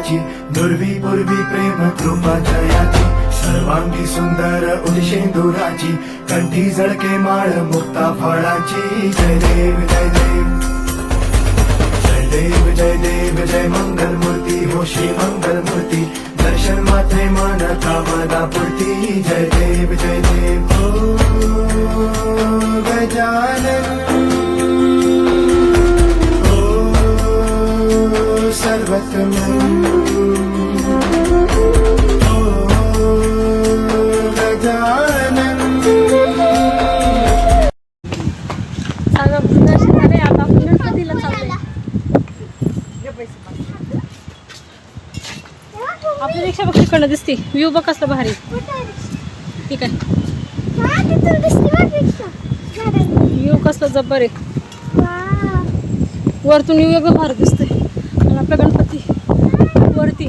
फळाची दुर्वी पूर्वी प्रेम कृपा जयाची सर्वांगी सुंदर उदिशेंदुराची कंठी झळके माळ मुक्ता फळाची जय देव जय देव जय देव जय देव जय मंगल मूर्ती हो श्री मंगल मूर्ती दर्शन मात्रे मन कामना पूर्ती जय देव हो गजानन सर्वतमं गजानन दर्शन झाले आता आपण गणपतीला चाललोय आपली रिक्षा बघ तिकडनं दिसते व्ह्यू बघ कसला भारी ठीक आहे व्ह्यू कसला जबर आहे वरतून व्ह्यू एकदम भारी दिसतोय आणि आपला गणपती वरती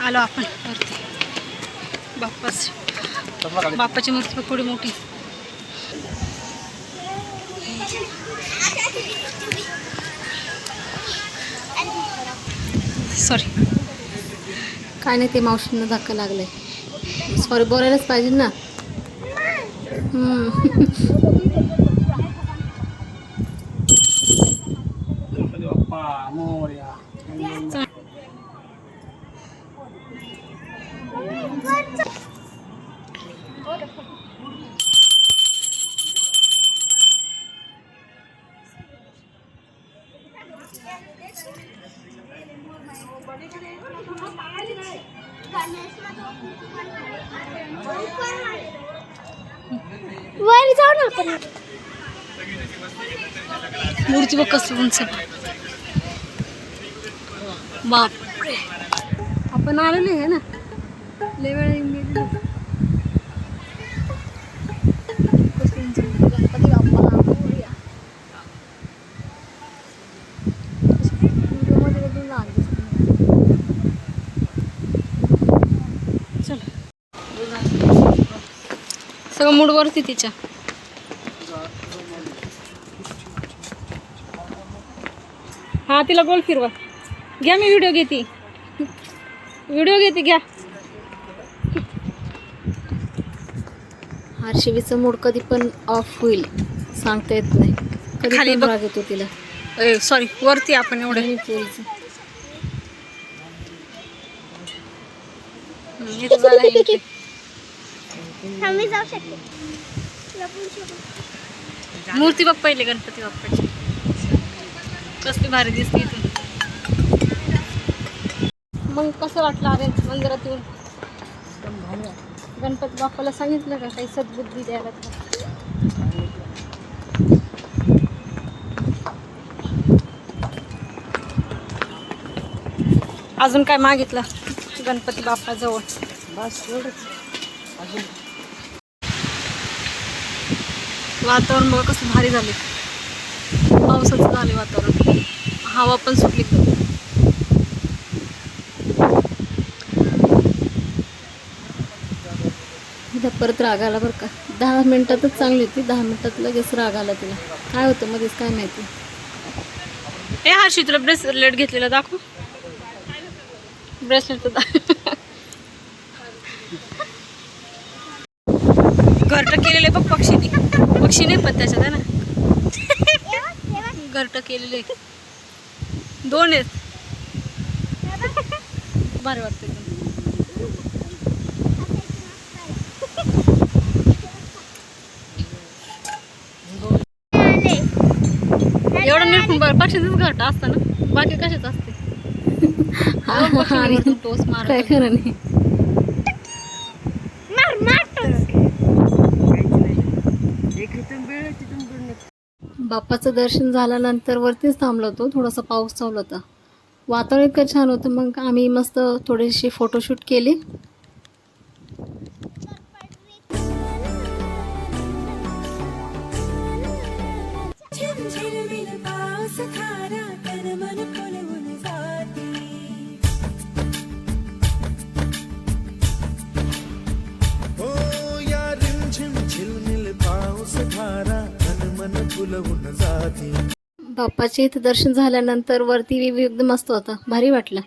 आलो आपण वरती बाप्पाची मूर्ती बघ थोडी मोठी सॉरी काय नाही ते मावशींना धक्का लागलाय सॉरी बोलायलाच पाहिजे ना वर जाऊ ना आपण मूर्ती बघ कसं उंच बापरे आपण आलेले आहे ना लय वेळ येऊन गेली सगळं मूड वरती तिच्या हा तिला गोल फिरवा घ्या मी व्हिडिओ घेते घ्या हर्षवीचं मूड कधी पण ऑफ होईल सांगता येत नाही कधी खाली राग येतो तिला सॉरी वरती आपण एवढं जाऊ शकते मूर्ती बघ पहिले गणपती बाप्पाची कसली भारी दिसते इथून मग कसं वाटलं अरे मंदिरात येऊन गणपती बाप्पाला सांगितलं का काही सद्बुद्धी द्यायला अजून काय मागितलं गणपती बाप्पाजवळ बस एवढंच अजून वातावरण बघा कसं भारी झाले पावसाचं झाले वातावरण हवा पण सुटली परत राग आला बरं का 10 मिनिटातच चांगली होती 10 मिनिटात लगेच राग आला तिला काय होतं मध्येच काय माहिती ए हर्षी तुला ब्रेसलेट घेतलेला दाखव ब्रेसलेट घरट केलेले बघ पक्षी नाही पण त्याच्यात आहे ना घरट केलेले 2 आहेत भारी वाटते एवढं नीट पक्षीचंच घरट असतं ना बाकी कशाच असते टोस मार काय खरं नाही बाप्पाचं दर्शन झाल्यानंतर वरतीच थांबलो होतो थोडासा पाऊस चालू होता वातावरण इतकं छान होतं मग आम्ही मस्त थोडेसे फोटोशूट केले फुलवून जाती. बाप्पाचे इथं दर्शन झाल्यानंतर वरती व्ह्यू एकदम मस्त होता, भारी वाटलं.